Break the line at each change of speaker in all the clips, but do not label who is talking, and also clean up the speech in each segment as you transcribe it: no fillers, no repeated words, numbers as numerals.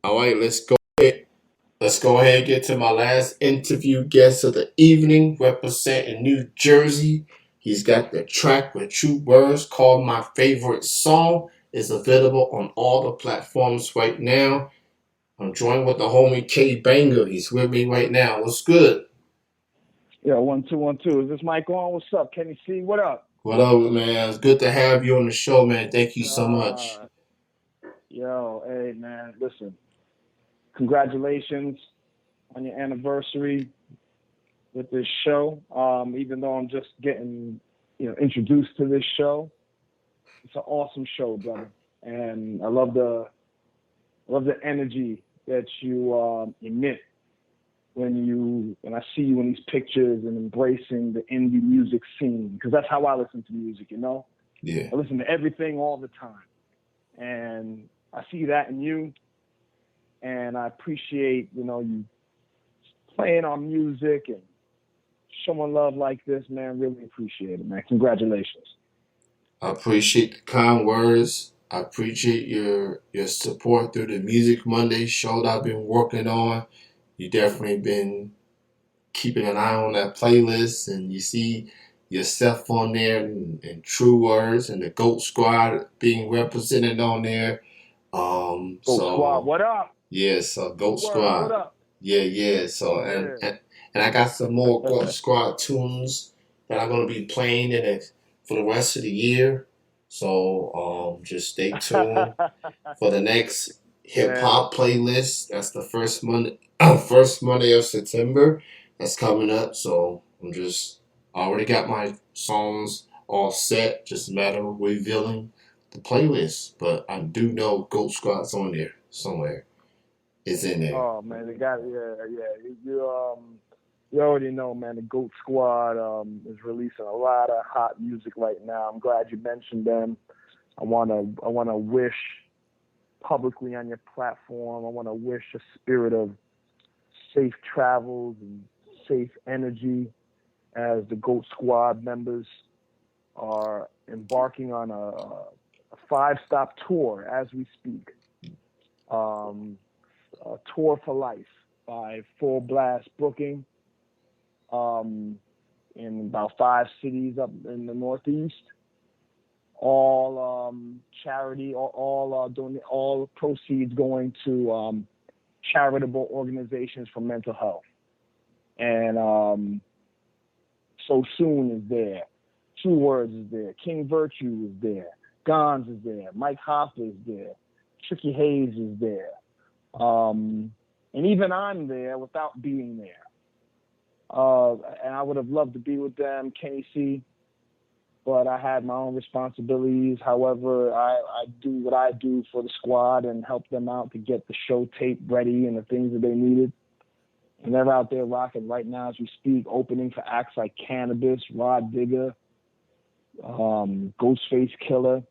All right, let's go ahead. Let's go ahead and get to my last interview guest of the evening, representing New Jersey. He's got the track with true words called My Favorite Song. It's available on all the platforms right now. I'm joined with the homie K Banger. He's with me right now. What's good?
Yeah, 1 2 1 2. Is this mic on? What's up, Kenny C? What up?
What up, man? It's good to have you on the show, man. Thank you so much.
Uh, hey man, listen. Congratulations on your anniversary with this show. Even though I'm just getting, introduced to this show, it's an awesome show, brother. And I love the energy that you emit when I see you in these pictures and embracing the indie music scene, because that's how I listen to music.
Yeah.
I listen to everything all the time. And I see that in you, and I appreciate you playing our music and showing love like this, man. Really appreciate it, man. Congratulations.
I appreciate the kind words. I appreciate your support through the Music Monday show that I've been working on. You definitely been keeping an eye on that playlist, and you see yourself on there, and True Words and the Goat Squad being represented on there.
Go Squad,
So
what up?
yeah, so
True
Goat
words, what
Squad.
up?
Yeah, yeah. So
Yeah.
and I got some more Goat Squad tunes that I'm gonna be playing in it for the rest of the year. So just stay tuned for the next hip
Yeah.
hop playlist. That's the first Monday, first Monday of September. That's coming up. So I already got my songs all set. Just a matter of revealing the playlist. But I do know Goat Squad's on there somewhere. It's in there.
Oh man, they got yeah. You already know, man. The Goat Squad is releasing a lot of hot music right now. I'm glad you mentioned them. I wanna wish publicly on your platform. I want to wish a spirit of safe travels and safe energy as the Goat Squad members are embarking on a five-stop tour as we speak. Um, a tour for life by Full Blast Booking um, in about 5 cities up in the Northeast. All charity, all proceeds going to charitable organizations for mental health. And So Soon is there. True Words is there. King Virtue is there. Gons is there. Mike Hoffa is there. Tricky Hayes is there. Um, and even I'm there without being there. And I would have loved to be with them, Kenny C, but I had my own responsibilities. However, I do what I do for the squad and help them out to get the show tape ready and the things that they needed. And they're out there rocking right now as we speak, opening for acts like Cannabis, Rod Digger, Ghostface Killer.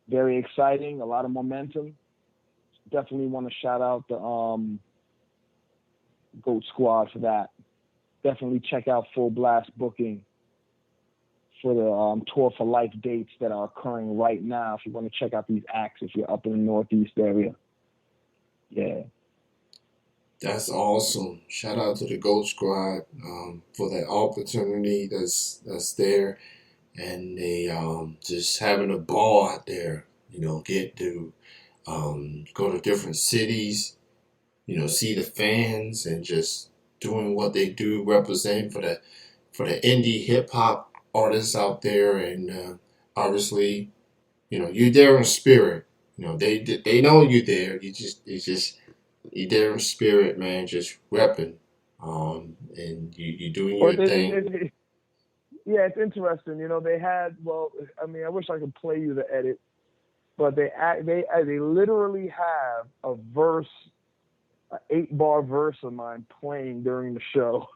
Very exciting, a lot of momentum. Definitely want to shout out the Goat Squad for that. Definitely check out Full Blast Booking for the Tour for Life dates that are occurring right now. If you want to check out these acts, if you're up in the Northeast area, yeah.
That's awesome. Shout out to the Goat Squad for that opportunity that's there, and they just having a ball out there. Get to go to different cities. See the fans and just doing what they do, representing for the indie hip hop artists out there, and obviously, you're there in spirit. They know you there. You there in spirit, man. Just repping, and you doing
Well,
your thing.
yeah, it's interesting. They had. Well, I mean, I wish I could play you the edit, but they literally have a verse, an 8-bar verse of mine playing during the show.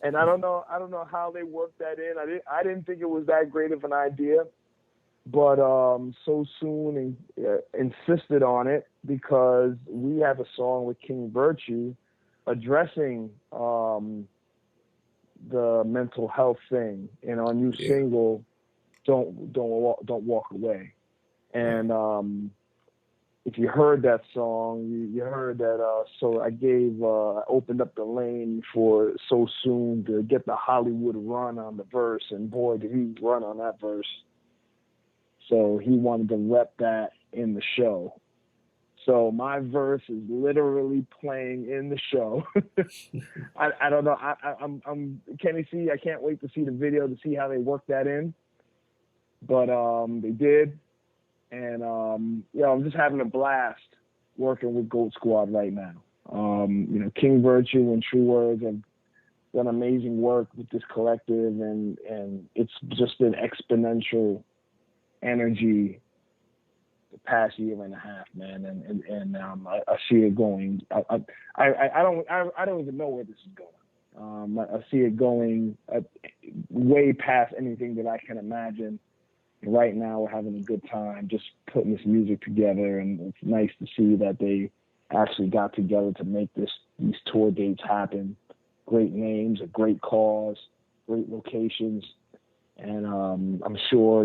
And I don't know how they worked that in. I didn't think it was that great of an idea, but So Soon insisted on it because we have a song with King Virtue addressing the mental health thing in our new
Yeah,
single, Don't Walk Away.
right.
And if you heard that song, you heard that. So I opened up the lane for So Soon to get the Hollywood run on the verse, and boy, did he run on that verse. So he wanted to rep that in the show. So my verse is literally playing in the show. I don't know. I'm Kenny C. I can't wait to see the video to see how they work that in. But they did, and I'm just having a blast working with Goat Squad right now. King Virtue and True Words have done amazing work with this collective, and it's just been exponential energy the past year and a half, man, and I see it going. I don't even know where this is going. I see it going way past anything that I can imagine. Right now, we're having a good time just putting this music together, and it's nice to see that they actually got together to make these tour dates happen. Great names, a great cause, great locations, and I'm sure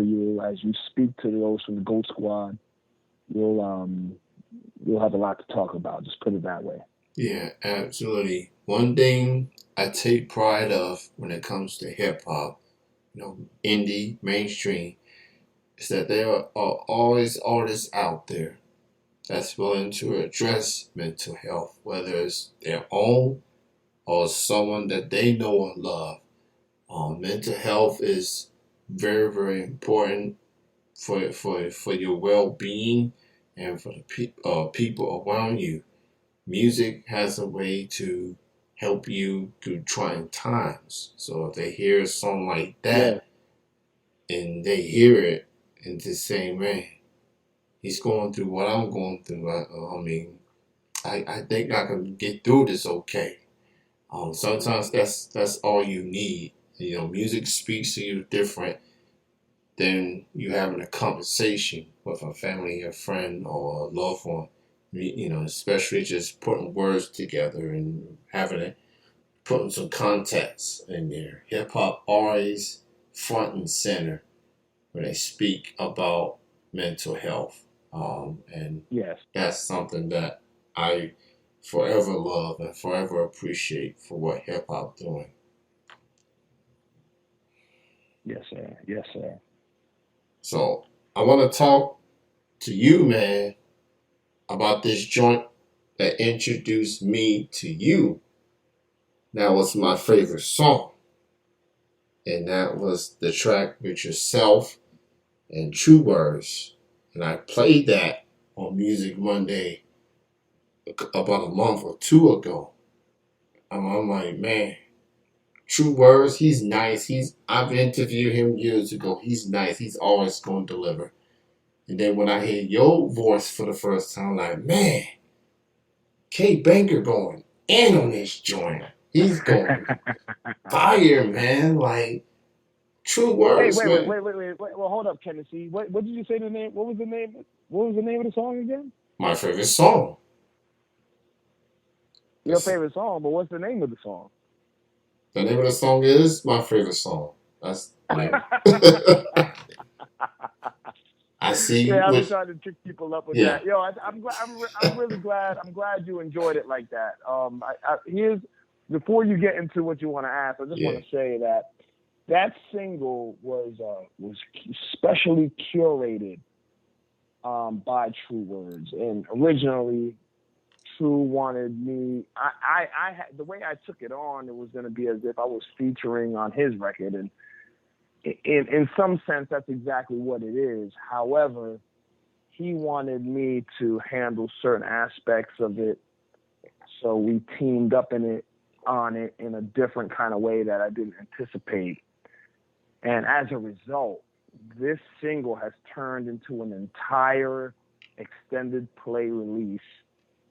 as you speak to those from the Goat Squad, you'll have a lot to talk about. Just put it that way.
Yeah, absolutely. One thing I take pride of when it comes to hip hop, indie, mainstream, is that there are always artists out there that's willing to address mental health, whether it's their own or someone that they know or love. Mental health is very, very important for your well being and for the people around you. Music has a way to help you through trying times. So if they hear a song like
Yeah.
that and they hear it and just say, man, he's going through what I'm going through. I think I can get through this okay. Sometimes that's all you need. Music speaks to you different than you having a conversation with a family, a friend, or a loved one. Especially just putting words together and putting some context in there. Hip hop always front and center when they speak about mental health. And
Yes.
that's something that I forever love and forever appreciate for what hip hop doing.
Yes, sir. Yes, sir.
So I want to talk to you, man, about this joint that introduced me to you. That was my favorite song. And that was the track with yourself and True Words. And I played that on Music Monday about a month or two ago. I'm like, man, True Words, he's nice. I've interviewed him years ago. He's nice. He's always going to deliver. And then when I hear your voice for the first time, I'm like, man, K Banker going in on this joint. He's going fire, man. Like, True
Hey,
Words,
wait, wait,
man.
wait, wait, wait, wait. Well, hold up, Tennessee. What did you say the name? What was the name? What was the name of the song again?
My favorite song.
Your
That's,
favorite song, but what's the name of the song?
the name of the song is My Favorite Song. That's the name. I see
Yeah, I've been
what,
trying to trick people up with
yeah,
that. Yo, I'm glad. I'm really glad. I'm glad you enjoyed it like that. Here's before you get into what you want to ask. I just
yeah.
want to say that single was specially curated by True Words, and originally True wanted me. I had the way I took it on. It was going to be as if I was featuring on his record, and in some sense, that's exactly what it is. However, he wanted me to handle certain aspects of it, so we teamed up on it in a different kind of way that I didn't anticipate. And as a result, this single has turned into an entire extended play release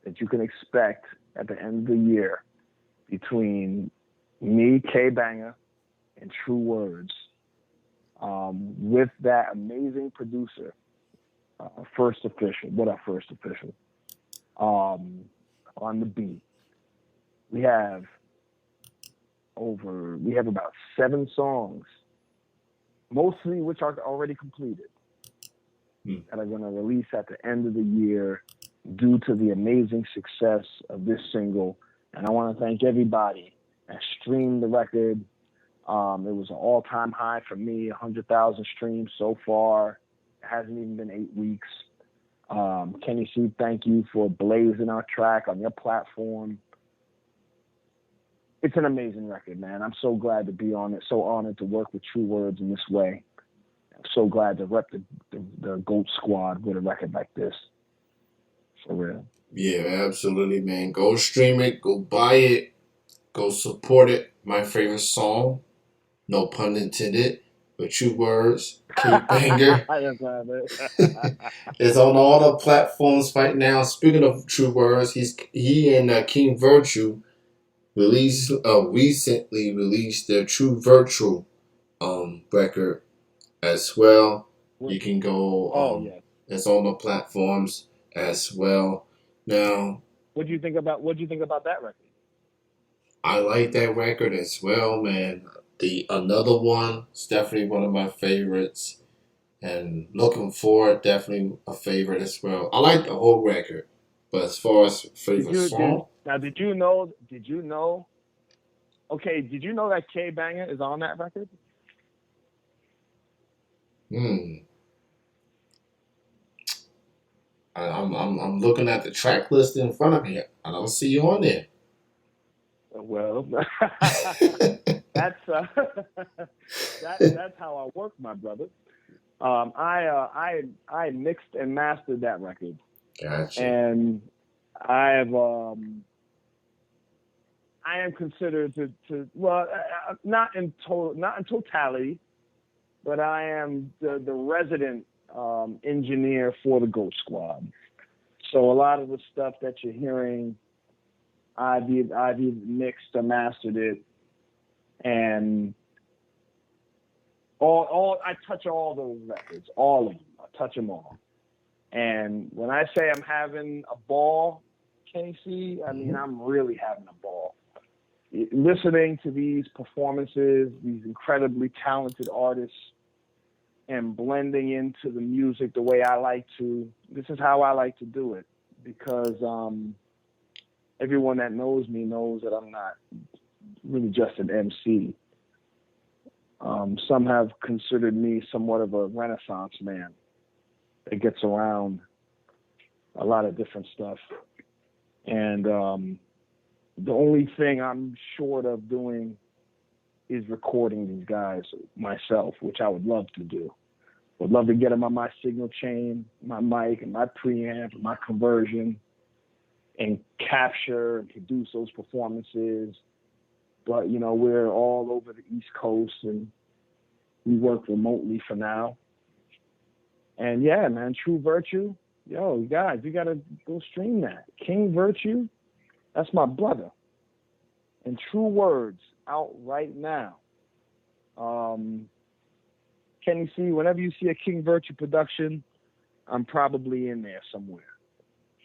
that you can expect at the end of the year between me, K Banger, and True Words, with that amazing producer, First Official. What up, First Official? On the beat, we have about 7 songs, mostly which are already completed,
Hmm.
that are going to release at the end of the year. due to the amazing success of this single. And I want to thank everybody that streamed the record. It was an all-time high for me, 100,000 streams so far. It hasn't even been 8 weeks. Kenny C, thank you for blazing our track on your platform. It's an amazing record, man. I'm so glad to be on it. So honored to work with True Words in this way. I'm so glad to rep the GOAT squad with a record like this. For real.
Yeah, absolutely, man. Go stream it. Go buy it. Go support it. My favorite song. No pun intended. But True Words. K Banger. It's on all the platforms right now. Speaking of True Words, he and King Virtue recently released their True Virtual record as well. You can go.
Oh yeah.
It's on the platforms as well. Now,
What do you think about that record?
I like that record as well, man. The another one is definitely one of my favorites, and looking forward, definitely a favorite as well. I like the whole record, but as far as favorite song,
Did you know? Did you know? Okay, did you know that K Banger is on that record?
hmm, I'm looking at the track list in front of me. I don't see you on there.
Well, that's that's how I work, my brother. I mixed and mastered that record,
Gotcha.
and I've I am considered to well, not in totality, but I am the resident engineer for the GOAT Squad. So a lot of the stuff that you're hearing, I've either mixed or mastered it, and all I touch all those records, all of them. I touch them all. And when I say I'm having a ball, Casey, I mean I'm really having a ball. Listening to these performances, these incredibly talented artists, and blending into the music the way I like to. This is how I like to do it because everyone that knows me knows that I'm not really just an MC. Some have considered me somewhat of a Renaissance man that gets around a lot of different stuff. And the only thing I'm short of doing is recording these guys myself, which I would love to do. Would love to get them on my signal chain, my mic, and my preamp, and my conversion, and capture and produce those performances. But we're all over the East Coast, and we work remotely for now. And yeah, man, True Virtue, yo, guys, you gotta go stream that. King Virtue, that's my brother. And True Words out right now. Can you see whenever you see a King Virtue production, I'm probably in there somewhere.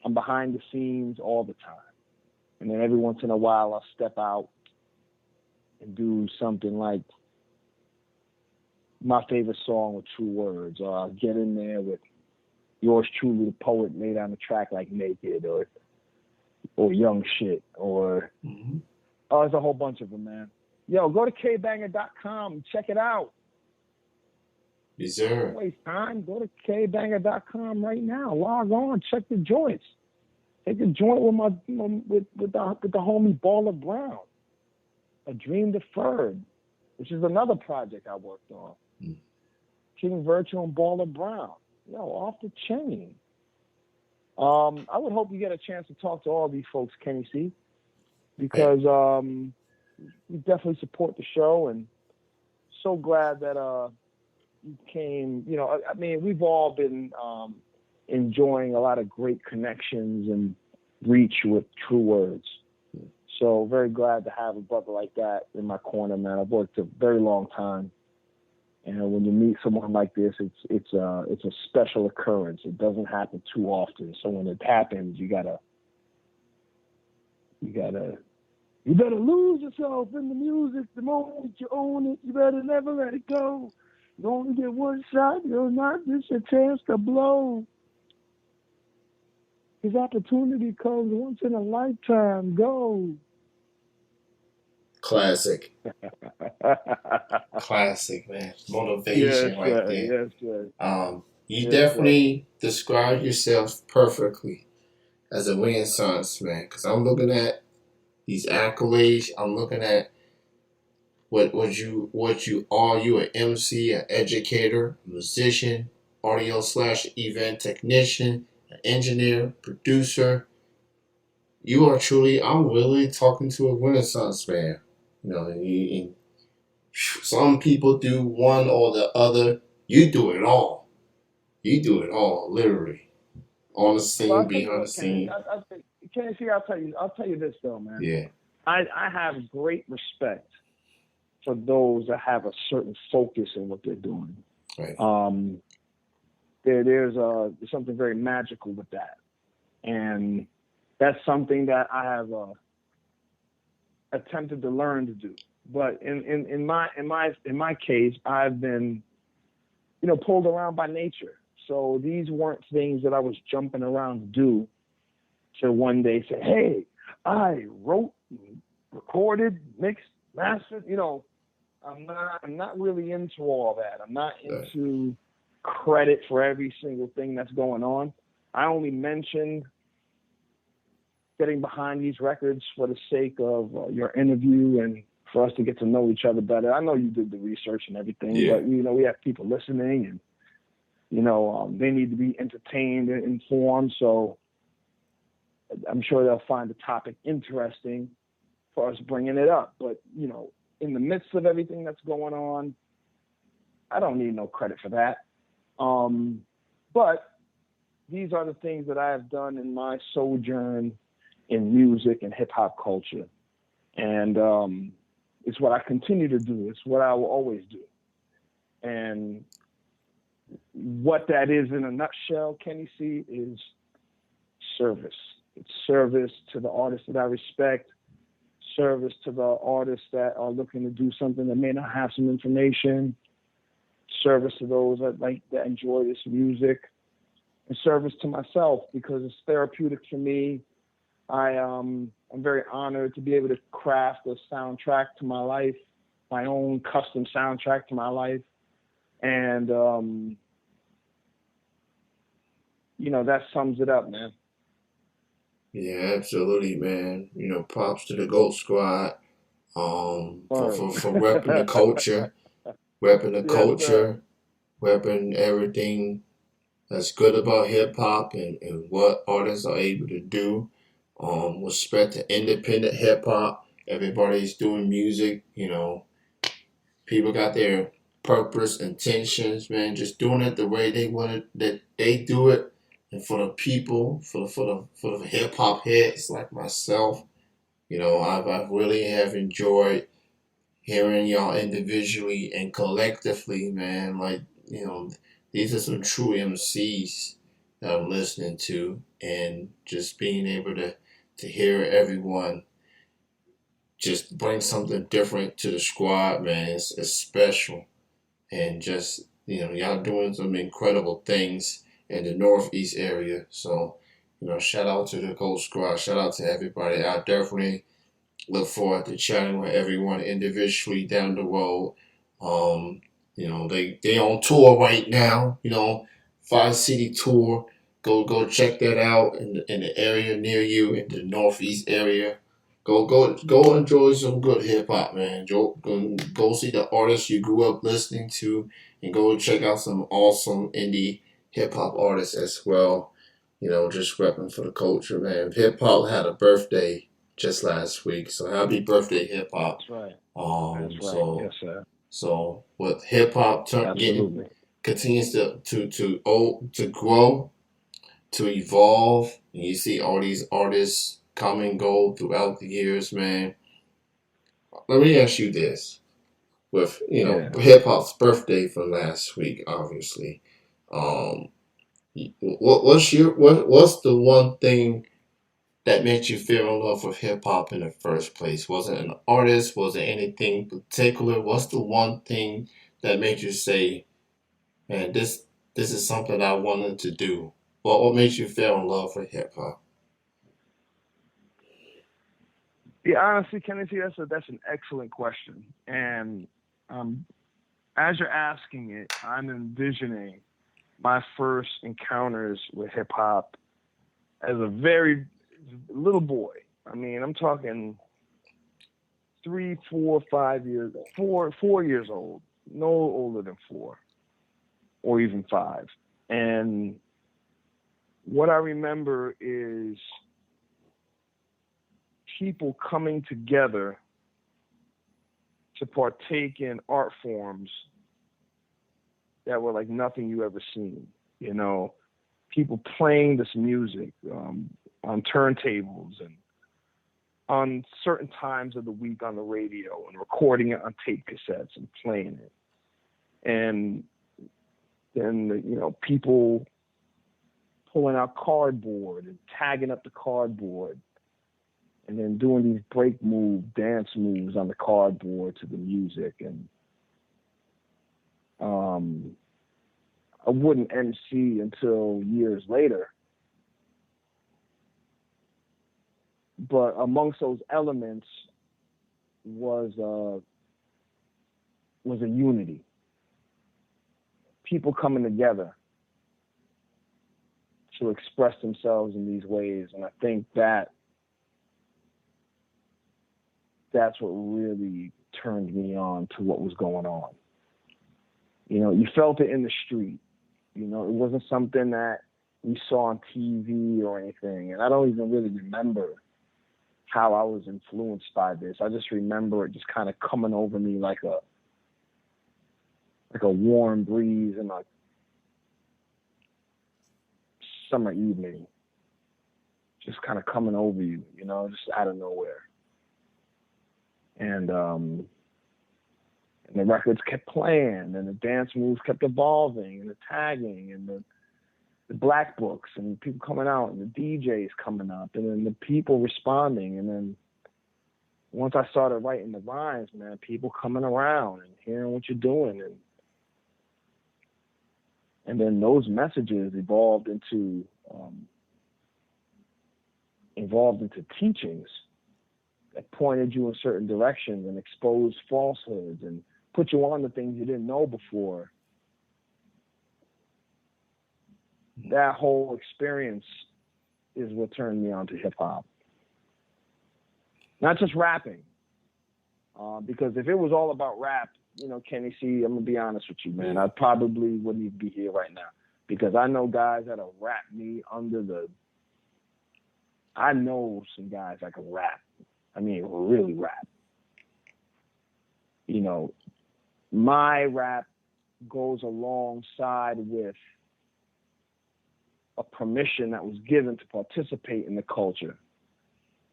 I'm behind the scenes all the time. And then every once in a while I'll step out and do something like my favorite song with True Words, or I'll get in there with yours truly, the poet, laid on the track like Naked, or Young Shit, or there's a whole bunch of them, man. Yo, go to kbanger.com and check it out.
Yes, sir.
Don't waste time. Go to kbanger.com right now. Log on, check the joints. Take a joint with with the homie Baller Brown. A Dream Deferred, which is another project I worked on. King Virtue and Baller Brown. Yo, off the chain. I would hope you get a chance to talk to all these folks, Kenny C, because we definitely support the show, and so glad that you came. I mean, we've all been enjoying a lot of great connections and reach with True Words. So very glad to have a brother like that in my corner, man. I've worked a very long time, and when you meet someone like this, it's a special occurrence. It doesn't happen too often. So when it happens, you better lose yourself in the music. The moment you own it, you better never let it go. You only get one shot. You'll not miss a chance to blow. His opportunity comes once in a lifetime. Go.
Classic,
Yes,
classic, man. Motivation right
sir.
there.
Yes, sir.
You
Yes, sir.
definitely describe yourself perfectly as a Renaissance man. Because I'm looking at these accolades. I'm looking at what you are. You an MC, an educator, a musician, audio slash event technician, an engineer, producer. You are truly. I'm really talking to a Renaissance man. You know, some people do one or the other. You do it all. You do it all, literally. On the
Well,
scene,
I'll tell you
behind the
what, Kenny.
scene.
Kenny, see, I'll tell you this though, man.
Yeah,
I have great respect for those that have a certain focus in what they're doing.
right.
Um, there's something very magical with that, and that's something that I have attempted to learn to do. But in my case, I've been pulled around by nature. So these weren't things that I was jumping around to do to one day say, hey, I wrote, recorded, mixed, mastered. I'm not really into all that. I'm not
Right.
into credit for every single thing that's going on. I only mention getting behind these records for the sake of your interview and for us to get to know each other better. I know you did the research and everything,
Yeah.
but we have people listening, and they need to be entertained and informed. So I'm sure they'll find the topic interesting for us bringing it up. But in the midst of everything that's going on, I don't need no credit for that. But these are the things that I have done in my sojourn in music and hip hop culture, and it's what I continue to do. It's what I will always do. And what that is in a nutshell, Kenny C, is service. It's service to the artists that I respect, service to the artists that are looking to do something that may not have some information, service to those that enjoy this music, and service to myself because it's therapeutic for me. I'm very honored to be able to craft a soundtrack to my life, my own custom soundtrack to my life, and that sums it up, man.
Yeah, absolutely, man. Props to the Goat Squad. For
Word.
for repping the culture, repping the
Yes, sir.
culture, repping everything that's good about hip hop and what artists are able to do. Respect to independent hip hop. Everybody's doing music. People got their purpose, intentions, man. Just doing it the way they want it, that they do it, and for the people, for the hip hop heads like myself. I've really have enjoyed hearing y'all individually and collectively, man. Like, these are some true MCs that I'm listening to, and just being able to hear everyone just bring something different to the squad, man. It's special, and just y'all doing some incredible things in the Northeast area. So, shout out to the Gold Squad. Shout out to everybody. I definitely look forward to chatting with everyone individually down the road. They on tour right now. 5 city tour. Go check that out in the area near you in the Northeast area. Go enjoy some good hip hop, man. Go see the artists you grew up listening to, and go check out some awesome indie hip hop artists as well. Just repping for the culture, man. Hip hop had a birthday just last week, so happy birthday, hip hop.
That's right.
Um,
That's right.
so
Yes, sir.
so with hip hop getting
Absolutely.
continues to grow, to evolve, and you see all these artists come and go throughout the years, man. Let me ask you this: with
Yeah.
hip hop's birthday from last week, obviously, um, what's the one thing that made you feel in love with hip hop in the first place? Was it an artist? Was it anything particular? What's the one thing that made you say, "Man, this is something I wanted to do"? what made you fall in love with hip hop?
Yeah, honestly, Kennedy, that's an excellent question. And um, as you're asking it, I'm envisioning my first encounters with hip hop as a very little boy. I mean, I'm talking 3, 4, 5 years, 4 years old, no older than 4 or even 5. And what I remember is people coming together to partake in art forms that were like nothing you ever seen. You know, people playing this music on turntables and on certain times of the week on the radio and recording it on tape cassettes and playing it. And then, people pulling out cardboard and tagging up the cardboard and then doing these dance moves on the cardboard to the music. And I wouldn't MC until years later. But amongst those elements was a unity. People coming together to express themselves in these ways. And I think that's what really turned me on to what was going on. You felt it in the street. It wasn't something that we saw on TV or anything. And I don't even really remember how I was influenced by this. I just remember it just kind of coming over me like a warm breeze in a summer evening, just kind of coming over you, just out of nowhere. And the records kept playing, and the dance moves kept evolving, and the tagging, and the black books, and people coming out, and the DJs coming up, and then the people responding. And then once I started writing the rhymes, man, people coming around and hearing what you're doing. And then those messages evolved into teachings that pointed you in certain directions and exposed falsehoods and put you on to things you didn't know before. That whole experience is what turned me on to hip hop. Not just rapping, because if it was all about rap, Kenny C, I'm gonna be honest with you, man, I probably wouldn't even be here right now, because I know guys that'll rap me I know some guys that can rap. I mean, really rap. My rap goes alongside with a permission that was given to participate in the culture.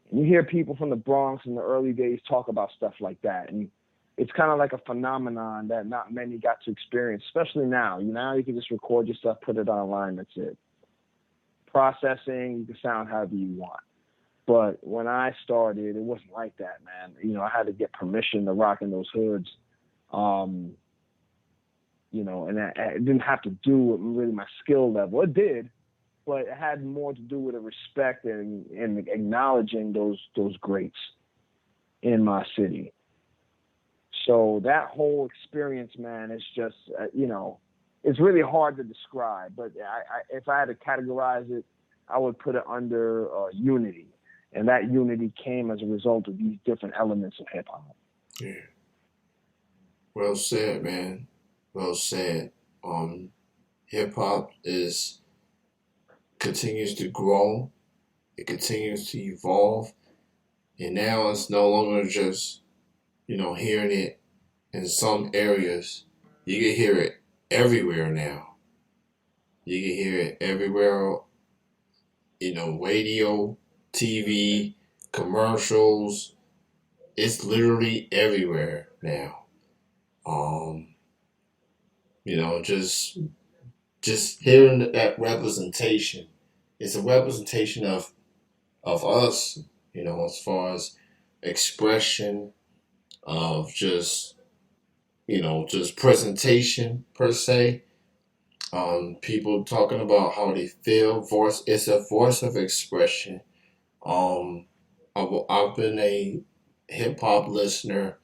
And you hear people from the Bronx in the early days talk about stuff like that. And it's kind of like a phenomenon that not many got to experience, especially now. Now you can just record your stuff, put it online, that's it. Processing, you can sound however you want. But when I started, it wasn't like that, man. I had to get permission to rock in those hoods. And it didn't have to do with really my skill level. It did, but it had more to do with the respect and acknowledging those greats in my city. So that whole experience, man, is just, it's really hard to describe. But if I had to categorize it, I would put it under unity. And that unity came as a result of these different elements of hip hop.
Yeah. Well said, man. Well said. Hip hop continues to grow. It continues to evolve. And now it's no longer just, hearing it in some areas. You can hear it everywhere now. You can hear it everywhere, radio, TV, commercials. It's literally everywhere now. Just hearing that representation. It's a representation of us, as far as expression of just presentation per se. People talking about how they feel. Voice, it's a voice of expression. Um, I've been a hip hop listener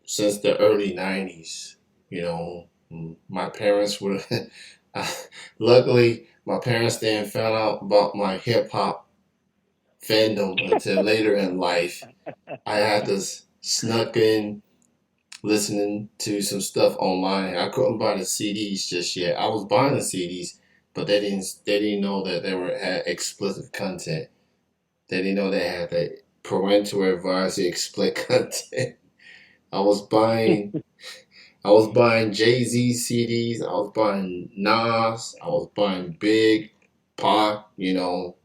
since the early '90s. You know, my parents were. Luckily, my parents didn't find out about my hip hop fandom until later in life. I had to snuck in listening to some stuff online. I couldn't buy the CDs just yet. I was buying the CDs, but they didn't know that they were had explicit content. They didn't know they had the parental advisory explicit content. I was buying I was buying Jay-Z CDs. I was buying Nas. I was buying Big, Pac.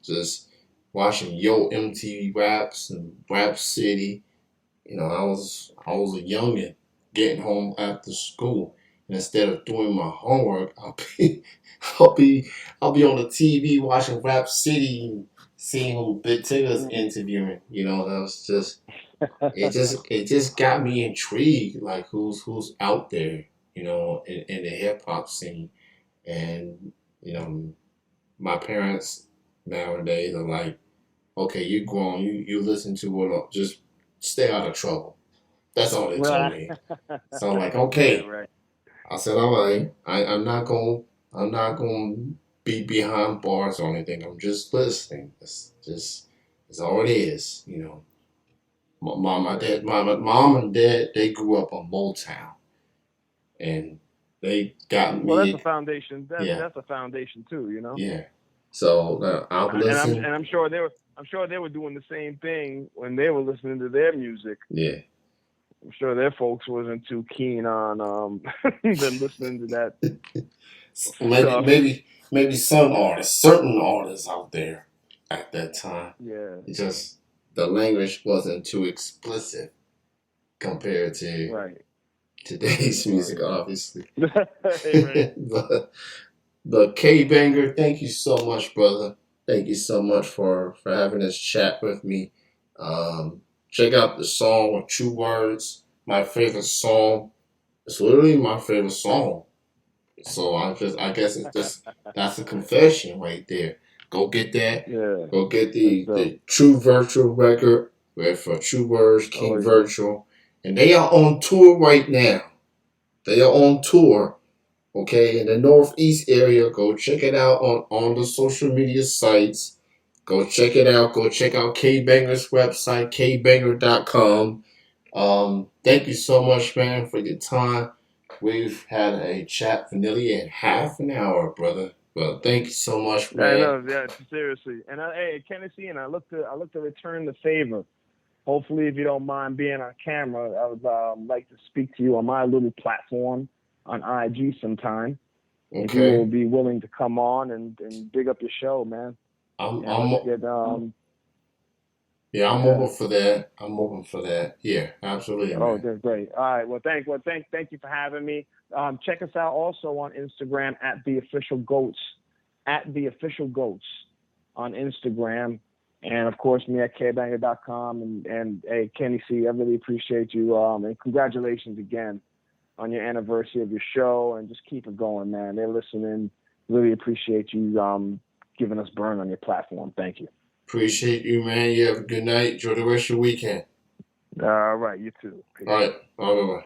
Just watching MTV Raps and Rap City. I was a youngin getting home after school, and instead of doing my homework, I'll be I'll be on the TV watching Rap City and seeing who Big Tigger's interviewing. That was just it just got me intrigued, like who's out there, in the hip hop scene. And you know, my parents nowadays are like, okay, you grown, you listen to what, just stay out of trouble. That's all they told
Right.
me. So I'm like,
Yeah,
okay.
right.
I said, all right. I'm not gonna be behind bars or anything. I'm just listening. It's all it is. My mom and dad, they grew up on Motown, and they got
Well, that's a
me.
foundation.
Yeah,
That's a foundation too, you know.
yeah. So I've listened.
And I'm sure they were doing the same thing when they were listening to their music.
Yeah.
I'm sure their folks wasn't too keen on them listening to that
maybe
stuff.
maybe maybe certain artists out there at that time.
Yeah,
It just the language wasn't too explicit compared to
right.
today's
Right.
music, obviously.
Right.
but K Banger, thank you so much, brother. Thank you so much for having this chat with me. Check out the song with True Words. My favorite song. It's literally my favorite song. So I guess it's just that's a confession right there. Go get that.
Yeah.
Go get
That's
the
dope.
True Virtual record with True Words,
Oh
King
yeah.
Virtual, and they are on tour right now. They are on tour. Okay, in the Northeast area. Go check it out on the social media sites. Go check it out. Go check out K Banger's website, kbanger.com. Thank you so much, man, for your time. We've had a chat for nearly a half an hour, brother. But thank you so much,
I
man.
know. Yeah. Seriously. And hey, Tennessee, and I look to return the favor. Hopefully, if you don't mind being on camera, I would like to speak to you on my little platform on IG sometime. If you will
Okay.
be willing to come on and big up your show, man.
I'm
And
I'm
let's get
yeah, I'm
yeah.
open for that. I'm open for that. Yeah, absolutely,
Oh,
man.
that's great. All right. Thank you for having me. Check us out also on Instagram at the official goats, on Instagram, and of course me at kbanger.com. And hey, Kenny C, I really appreciate you. And congratulations again on your anniversary of your show, and just keep it going, man. They're listening. Really appreciate you giving us burn on your platform. Thank you.
Appreciate you, man. You have a good night. Enjoy the rest of your weekend.
All right, you too. Peace.
All right. Bye bye.